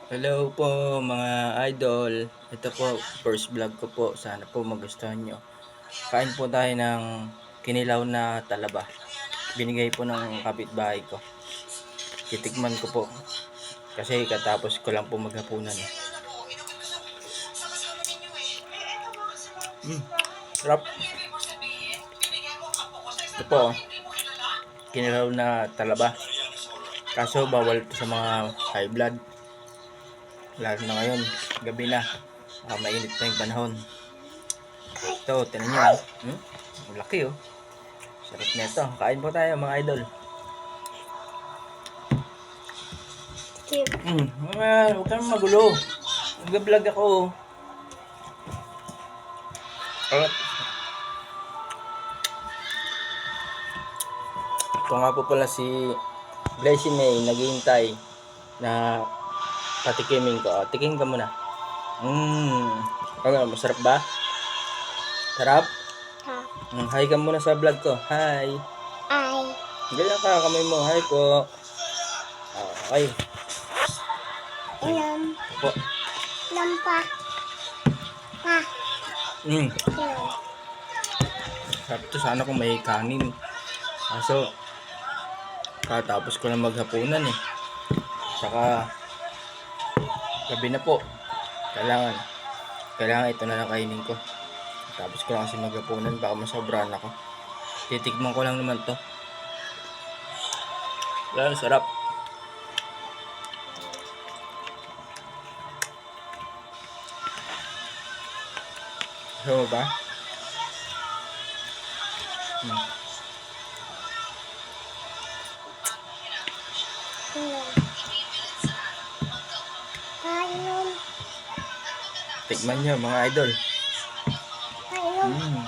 Hello po mga idol. Ito po, first vlog ko po. Sana po magustuhan nyo. Kain po tayo ng kinilaw na talaba. Binigay po ng kapitbahay ko. Titikman ko po. Kasi katapos ko lang po maghapunan. Sarap. Ito po, kinilaw na talaba. Kaso bawal ito sa mga high blood. Lalo na ngayon, gabi na. Mainit pa yung panahon. Ito, tinan nyo. Ang laki oh. Sarap na ito. Kain po tayo mga idol. Huwag kang magulo. Nag-vlog ako. Ito nga po pala si Blessing May naghihintay na patikimin ko. Tikim ka muna. Ano, masarap ba? Sarap? Hi ka muna sa vlog ko. Hi. Hi. Ganyan ka, kamay mo. Hi po. Okay. Ilam. Po. Ilam pa. Pa. Ilam. Sarap to, sana kung may kanin. Kaso, katapos ko lang maghapunan eh. Saka, gabi na po. Kailangan ito na lang kainin ko. Tapos ko lang kasi maghapunan, baka masobrahan ako. Titikman ko lang naman to. Wala, sarap. So ba? Ilam. Tikman nyo mga idol. Ilam.